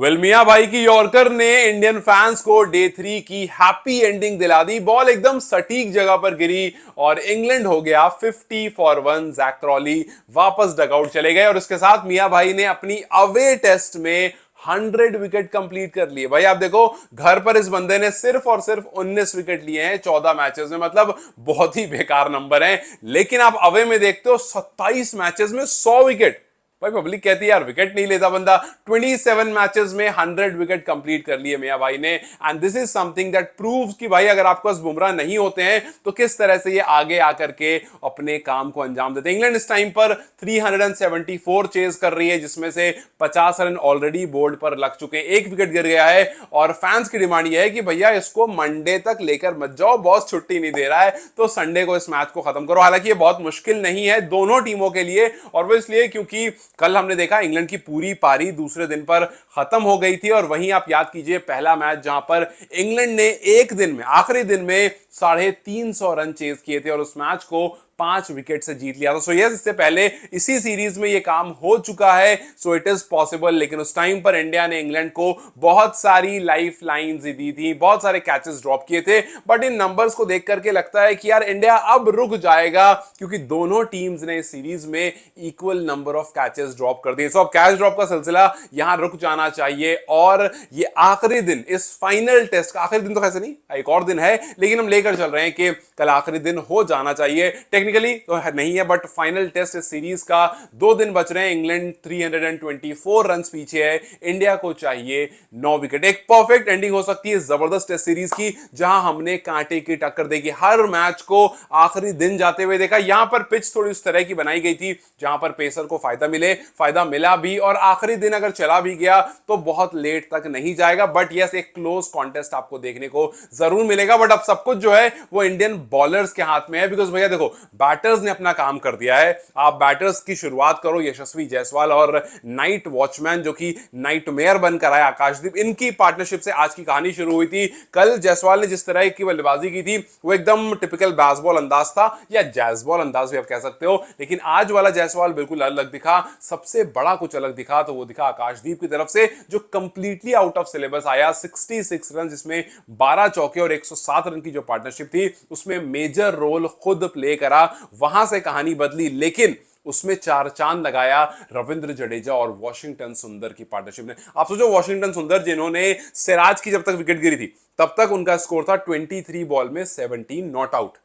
मियां भाई की यॉर्कर ने इंडियन फैंस को डे 3 की हैप्पी एंडिंग दिला दी। बॉल एकदम सटीक जगह पर गिरी और इंग्लैंड हो गया 50 फॉर 1। जैक क्रॉली वापस डगआउट चले गए और इसके साथ मियां भाई ने अपनी अवे टेस्ट में 100 विकेट कंप्लीट कर लिए। भाई आप देखो, घर पर इस बंदे ने सिर्फ और सिर्फ 19 विकेट लिए हैं 14 मैचेस में, मतलब बहुत ही बेकार नंबर हैं। लेकिन आप अवे में देखते हो 27 मैचेस में 100 विकेट। भाई पब्लिक कहती है यार विकेट नहीं लेता बंदा। 27 मैचेस में 100 विकेट कंप्लीट कर लिए मियां भाई ने। And this is something that proves कि भाई अगर आपके पास बुमराह नहीं होते हैं तो किस तरह से ये आगे आकर के अपने काम को अंजाम देते हैं। इंग्लैंड इस टाइम पर 374 चेज कर रही है, जिसमें से 50 रन ऑलरेडी बोर्ड पर लग चुके हैं। एक विकेट गिर गया है और फैंस की डिमांड यह है कि भैया इसको मंडे तक लेकर मत जाओ, बॉस छुट्टी नहीं दे रहा है तो संडे को इस मैच को खत्म करो। हालांकि ये बहुत मुश्किल नहीं है दोनों टीमों के लिए, और वो इसलिए क्योंकि कल हमने देखा इंग्लैंड की पूरी पारी दूसरे दिन पर खत्म हो गई थी। और वहीं आप याद कीजिए पहला मैच जहां पर इंग्लैंड ने एक दिन में, आखिरी दिन में 350 रन चेज किए थे और उस मैच को 5 विकेट से जीत लिया था। सो यस, इससे पहले इसी सीरीज में ये काम हो चुका है, सो इट इज पॉसिबल। लेकिन उस टाइम पर इंडिया ने इंग्लैंड को बहुत सारी लाइफ लाइन्स दी थी, बहुत सारे कैचेस ड्रॉप किए थे। बट इन नंबर्स को देख करके लगता है कि यार इंडिया अब रुक जाएगा, क्योंकि दोनों टीम्स ने इस सीरीज में equal number of catches drop कर दिए। सो अब कैच ड्रॉप का सिलसिला यहां रुक जाना चाहिए और ये आखिरी दिन, इस फाइनल टेस्ट का आखिरी दिन तो कैसे नहीं, एक और दिन है, लेकिन हम लेकर चल रहे हैं कि कल आखिरी दिन हो जाना चाहिए। टेक्निकली तो नहीं है, बट फाइनल टेस्ट इस सीरीज का 2 दिन बच रहे हैं। इंग्लैंड 324 रन पीछे है, इंडिया को चाहिए 9 विकेट। एक परफेक्ट एंडिंग हो सकती है जबरदस्त टेस्ट सीरीज की, जहां हमने कांटे की टक्कर देखी, हर मैच को आखिरी दिन जाते हुए देखा। यहां पर पिच थोड़ी उस तरह की बनाई गई थी जहां पर पेसर को फायदा मिला भी, और आखिरी दिन अगर चला भी गया तो बहुत लेट तक नहीं जाएगा। बट यस, एक क्लोज कॉन्टेस्ट आपको देखने को जरूर मिलेगा। बट अब सब कुछ जो है वो इंडियन बॉलर्स के हाथ में है, बिकॉज भैया देखो बैटर्स ने अपना काम कर दिया है। आप बैटर्स की शुरुआत करो, यशस्वी जायसवाल और नाइट वॉचमैन जो कि नाइटमेयर बनकर आया आकाशदीप, इनकी पार्टनरशिप से आज की कहानी शुरू हुई थी। कल जायसवाल ने जिस तरह की बल्लेबाजी की थी वो एकदम टिपिकल बेसबॉल अंदाज था, या जैज़बॉल अंदाज भी आप कह सकते हो। लेकिन आज वाला जायसवाल बिल्कुल अलग दिखा। सबसे बड़ा कुछ अलग दिखा तो वो दिखा आकाशदीप की तरफ से, जो कंप्लीटली आउट ऑफ सिलेबस आया। 66 रन, जिसमें 12 चौके और 107 रन की जो पार्टनरशिप थी उसमें मेजर रोल खुद प्ले करा। वहां से कहानी बदली, लेकिन उसमें चार चांद लगाया रविंद्र जडेजा और वॉशिंगटन सुंदर की पार्टनरशिप ने। आप सोचो, वॉशिंगटन सुंदर जिन्होंने सिराज की जब तक विकेट गिरी थी तब तक उनका स्कोर था 23 बॉल में 17 नॉट आउट।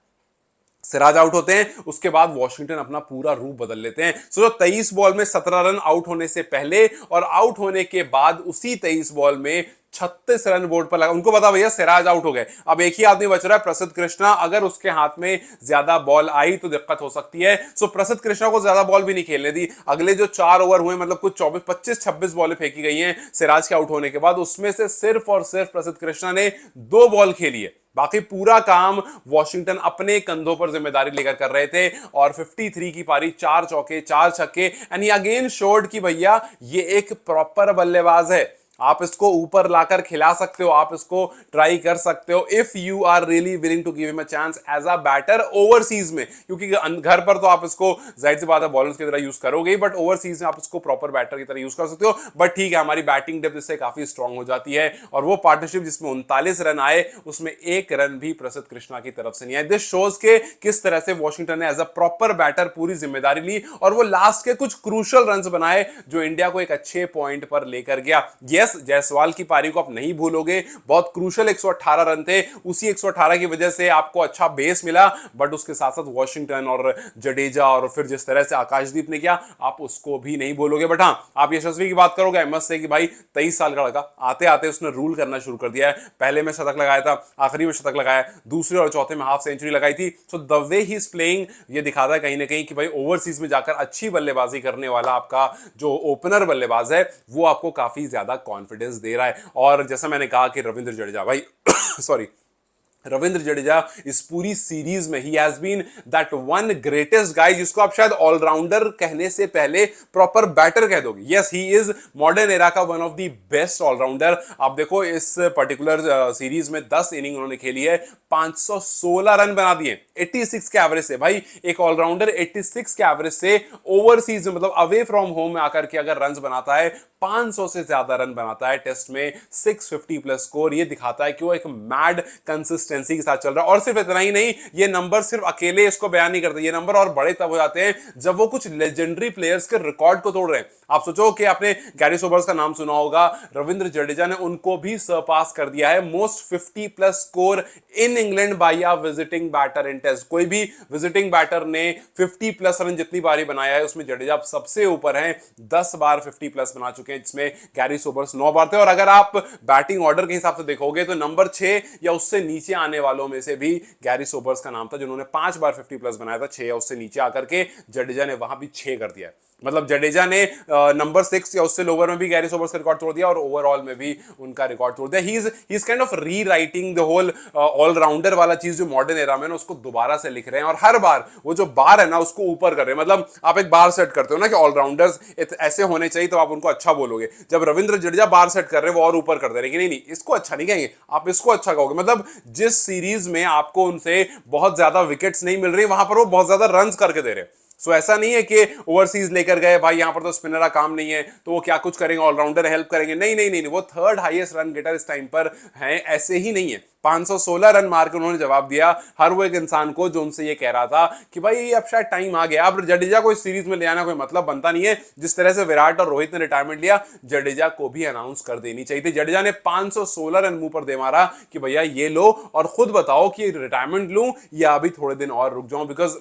सिराज आउट होते हैं, उसके बाद वॉशिंगटन अपना पूरा रूप बदल लेते हैं। सोचो 23 बॉल में 17 रन आउट होने से पहले, और आउट होने के बाद उसी 23 बॉल में 36 रन बोर्ड पर लगा। उनको पता भैया सिराज आउट हो गए, अब एक ही आदमी बच रहा है प्रसिद्ध कृष्णा। अगर उसके हाथ में ज्यादा बॉल आई तो दिक्कत हो सकती है। सो प्रसिद्ध कृष्णा को ज्यादा बॉल भी नहीं खेलने दी। अगले जो 4 ओवर हुए, मतलब कुछ 25-26 बॉलें फेंकी गई हैं सिराज के आउट होने के बाद, उसमें से सिर्फ और सिर्फ प्रसिद्ध कृष्णा ने 2 बॉल खेली है। बाकी पूरा काम वॉशिंगटन अपने कंधों पर जिम्मेदारी लेकर कर रहे थे। और 53 की पारी, 4 चौके 4 छक्के, एंड ही अगेन शोड कि भैया ये एक प्रॉपर बल्लेबाज है। आप इसको ऊपर लाकर खिला सकते हो, आप इसको ट्राई कर सकते हो, if you are really willing to give him a chance as a batter overseas में। क्योंकि घर पर तो आप इसको जाहिर सी बात है बॉलर्स की तरह यूज करोगे, बट ओवरसीज में आप इसको प्रॉपर बैटर की तरह यूज कर सकते हो। बट ठीक है, हमारी बैटिंग डेप्थ इससे काफी स्ट्रांग हो जाती है। और वो पार्टनरशिप जिसमें 39 रन आए, उसमें 1 रन भी प्रसिद्ध कृष्णा की तरफ से नहीं आए। दिस शोज के किस तरह से वॉशिंगटन ने एज अ प्रॉपर बैटर पूरी जिम्मेदारी ली, और वो लास्ट के कुछ क्रूशल रन बनाए जो इंडिया को एक अच्छे पॉइंट पर लेकर गया। जायसवाल की पारी को आप नहीं भूलोगे, बहुत क्रूशल 118 रन थे, उसी 118 की वजह से आपको अच्छा बेस मिला। बट उसके साथ साथ वॉशिंगटन और जडेजा और फिर जिस तरह से आकाशदीप ने किया, आप उसको भी नहीं भूलोगे। बट हाँ, आप यशस्वी की बात करोगे, आई मस्ट से कि भाई 23 साल का लड़का, आते आते उसने रूल करना शुरू कर दिया है। पहले में शतक लगाया था, आखिरी में शतक लगाया, दूसरे और चौथे में हाफ सेंचुरी लगाई थी। So the way he is playing, ये दिखाता है कहीं ना कहीं कि भाई ओवरसीज में जाकर अच्छी बल्लेबाजी करने वाला आपका जो ओपनर बल्लेबाज है वो आपको काफी ज्यादा कॉन्फिडेंस दे रहा है। और जैसा मैंने कहा कि रविंद्र जडेजा भाई सॉरी, रविंद्र जडेजा इस पूरी सीरीज में he has been that one greatest guy जिसको आप शायद ऑलराउंडर कहने से पहले प्रॉपर बैटर कह दोगे। Yes, he is modern era का one of the best all-rounder. आप देखो इस पर्टिकुलर सीरीज में 10 इनिंग उन्होंने खेली है, 516 रन बना दिए 86 के एवरेज से। भाई एक ऑलराउंडर 86 के एवरेज से ओवरसीज में, मतलब अवे फ्रॉम होम में आकर के अगर रन बनाता है, 500 से ज्यादा रन बनाता है टेस्ट में, 650 प्लस स्कोर। ये दिखाता है कि वो एक मैड कंसिस्टेंसी के साथ चल रहा है। और सिर्फ इतना ही नहीं, ये नंबर सिर्फ अकेले इसको बयान नहीं करते, ये नंबर और बड़े तब हो जाते हैं जब वो कुछ लेजेंडरी प्लेयर्स के रिकॉर्ड को तोड़ रहे हैं। आप सोचो कि आपने गैरी सोबर्स का नाम सुना होगा, रविंद्र जडेजा ने उनको भी सरपास कर दिया है। Most 50 plus score in England by a visiting batter in test. कोई भी विजिटिंग बैटर ने 50 प्लस रन जितनी बारी बनाया है उसमें जडेजा सबसे ऊपर हैं, 10 बार 50 प्लस बना चुके हैं, जिसमें गैरी सोबर्स 9 बार थे। और अगर आप बैटिंग ऑर्डर के हिसाब से देखोगे तो नंबर 6 या उससे नीचे आने वालों में से भी गैरी सोबर्स का नाम था, जिन्होंने 5 बार 50 प्लस बनाया था। 6 या उससे नीचे आकर के जडेजा ने वहां भी 6 कर दिया है। मतलब जडेजा ने नंबर 6 या उससे लोअर में भी गैरी सोबर्स का रिकॉर्ड तोड़ दिया और ओवरऑल में भी उनका रिकॉर्ड तोड़ दिया। He is kind of rewriting the whole allrounder वाला चीज जो मॉडर्न एरा में ना, उसको दोबारा से लिख रहे हैं। और हर बार वो जो बार है ना उसको ऊपर कर रहे हैं। मतलब आप एक बार सेट करते हो ना कि ऑलराउंडर्स ऐसे होने चाहिए तो आप उनको अच्छा बोलोगे, जब रविंद्र जडेजा बार सेट कर रहे हैं वो और ऊपर कर दे रहे हैं कि नहीं इसको अच्छा नहीं कहेंगे, आप इसको अच्छा कहोगे। मतलब जिस सीरीज में आपको उनसे बहुत ज्यादा विकेट्स नहीं मिल रही, वहां पर वो बहुत ज्यादा रन करके दे रहे हैं। सो ऐसा नहीं है कि ओवरसीज लेकर गए भाई, यहां पर तो स्पिनर का काम नहीं है तो वो क्या कुछ करेंगे, ऑलराउंडर हेल्प करेंगे। नहीं नहीं नहीं, वो थर्ड हाईएस्ट रन गेटर इस टाइम पर हैं, ऐसे ही नहीं है। 516 रन मार के उन्होंने जवाब दिया हर वो एक इंसान को जो उनसे ये कह रहा था कि भाई अब शायद टाइम आ गया, अब जडेजा को इस सीरीज में ले आना कोई मतलब बनता नहीं है। जिस तरह से विराट और रोहित ने रिटायरमेंट लिया, जडेजा को भी अनाउंस कर देनी चाहिए थी। जडेजा ने 516 रन मुंह पर दे मारा कि भैया ये लो और खुद बताओ कि रिटायरमेंट लूं या अभी थोड़े दिन और रुक जाऊं, बिकॉज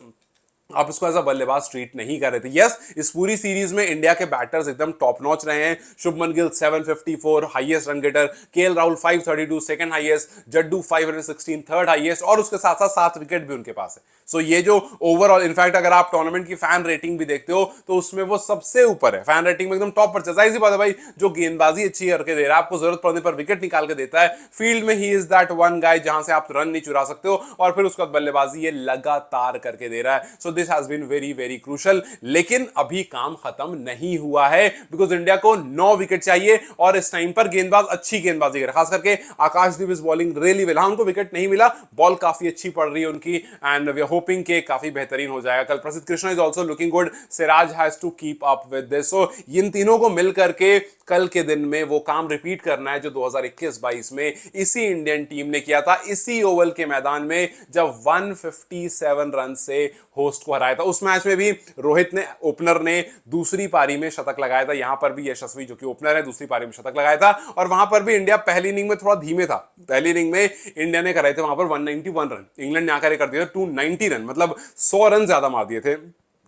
आप इसको एज अ बल्लेबाज ट्रीट नहीं कर रहे थे। यस, इस पूरी सीरीज में इंडिया के बैटर्स एकदम टॉप नॉच रहे हैं। Shubman Gill 754 highest run getter, KL Rahul 532 second highest, Jaddu 516 third highest, और उसके साथ साथ 7 विकेट भी उनके पास है। सो ये जो ओवरऑल, इनफैक्ट अगर आप टूर्नामेंट की फैन रेटिंग भी देखते हो तो उसमें वो सबसे ऊपर है, फैन रेटिंग में एकदम टॉप पर चलता है। इसी बात है भाई, जो गेंदबाजी अच्छी करके दे रहा है, आपको जरूरत पड़ने पर विकेट निकाल के देता है। फील्ड में he is that one guy जहां से आप रन नहीं चुरा सकते हो, और फिर उसके बाद बल्लेबाजी ये लगातार करके दे रहा है। So this has been very very crucial. लेकिन अभी काम खत्म नहीं हुआ है, बिकॉज इंडिया को 9 विकेट चाहिए और इस टाइम पर गेंदबाज अच्छी गेंदबाजी कर, खास करके आकाशदीप इज बॉलिंग रियली वेल। हाँ, उनको विकेट नहीं मिला, बॉल काफी अच्छी पड़ रही है उनकी, एंड वी आर होपिंग के काफी बेहतरीन हो जाएगा कल। Prasidh Krishna is also looking good, Siraj has to keep up with this. So इन तीनों को मिलकर के कल के दिन में वो काम रिपीट करना है जो 2021-22 में इसी इंडियन टीम ने किया था, इसी ओवल के मैदान में, जब 157 रन से होस्ट को हराया था। उस मैच में भी रोहित ने, ओपनर ने, दूसरी पारी में शतक लगाया था। यहां पर भी यशस्वी जो कि ओपनर है दूसरी पारी में शतक लगाया था, और वहां पर भी इंडिया पहली इनिंग में थोड़ा धीमे था। पहली इनिंग में इंडिया ने कराए थे वहां पर 191 रन, इंग्लैंड ने आकर कर दिए 290 रन, मतलब 100 रन ज्यादा मार दिए थे,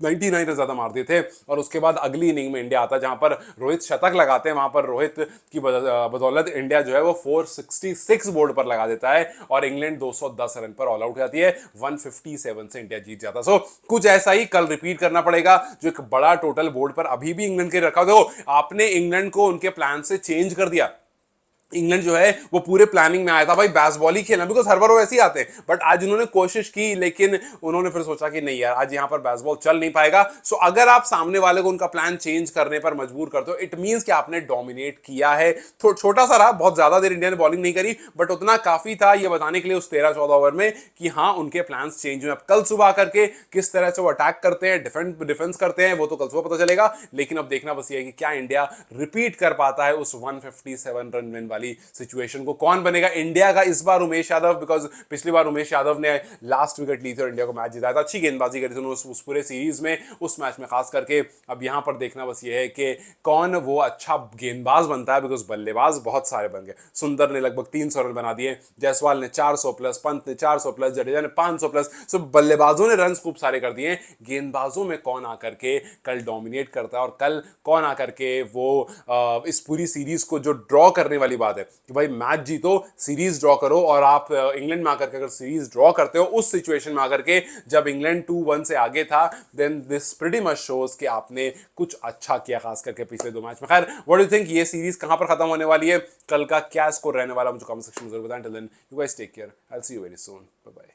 99 रन ज्यादा मार दिए थे। और उसके बाद अगली इनिंग में इंडिया आता है जहां पर रोहित शतक लगाते हैं, वहां पर रोहित की बदौलत इंडिया जो है वो 466 बोर्ड पर लगा देता है और इंग्लैंड 210 रन पर ऑल आउट हो जाती है। 157 से इंडिया जीत जाता। सो कुछ ऐसा ही कल रिपीट करना पड़ेगा, जो एक बड़ा टोटल बोर्ड पर अभी भी इंग्लैंड के रखा। देखो, आपने इंग्लैंड को उनके प्लान से चेंज कर दिया। इंग्लैंड जो है वो पूरे प्लानिंग में आया था भाई बेसबॉल ही खेलना, बिकॉज हर बार वो ऐसे ही आते हैं, बट आज उन्होंने कोशिश की, लेकिन उन्होंने फिर सोचा कि नहीं यार, आज यहां पर बेसबॉल चल नहीं पाएगा। सो अगर आप सामने वाले को उनका प्लान चेंज करने पर मजबूर करते हो, इट मींस कि आपने डोमिनेट किया है। छोटा सा रहा, बहुत ज्यादा देर इंडिया ने बॉलिंग नहीं करी, बट उतना काफी था ये बताने के लिए उस 13-14 ओवर में कि हाँ, उनके प्लान चेंज हुए। अब कल सुबह करके किस तरह से वो अटैक करते हैं, डिफेंस करते हैं, वो तो कल सुबह पता चलेगा। लेकिन अब देखना बस ये है कि क्या इंडिया रिपीट कर पाता है उस 157 रन विन वाली सिचुएशन को। कौन बनेगा इंडिया का इस बार? उमेश यादव, बिकॉज पिछली बार उमेश यादव ने लास्ट विकेट ली थी और इंडिया को मैच जिताया था। अच्छी गेंदबाजी करी थी उस पूरे सीरीज में, उस मैच में खास करके। अब यहां पर देखना बस ये है कि कौन वो अच्छा गेंदबाज बनता है, बिकॉज बल्लेबाज बहुत सारे बन गए। सुंदर ने लगभग 300 रन बना दिए, जायसवाल ने 400 प्लस, पंत ने 400 प्लस, जडेजा ने 500 प्लस। सो बल्लेबाजों ने रन खूब सारे कर दिए। गेंदबाजों में कौन आकर के कल डोमिनेट करता है, और कल कौन आकर के वो इस पूरी सीरीज को जो ड्रॉ करने वाली बात है कि भाई मैच जीतो, सीरीज ड्रॉ करो। और आप इंग्लैंड में आकर के अगर सीरीज ड्रॉ करते हो उस सिचुएशन में आकर के, जब इंग्लैंड 2-1 से आगे था, then this pretty much shows कि आपने कुछ अच्छा किया, खास करके पिछले 2 मैच में। खैर, व्हाट डू यू थिंक, ये सीरीज कहां पर खत्म होने वाली है, कल का क्या स्कोर रहने वाला, मुझे कमेंट सेक्शन में जरूर बताएं। Till then, you guys take care, I will see you very soon, bye bye.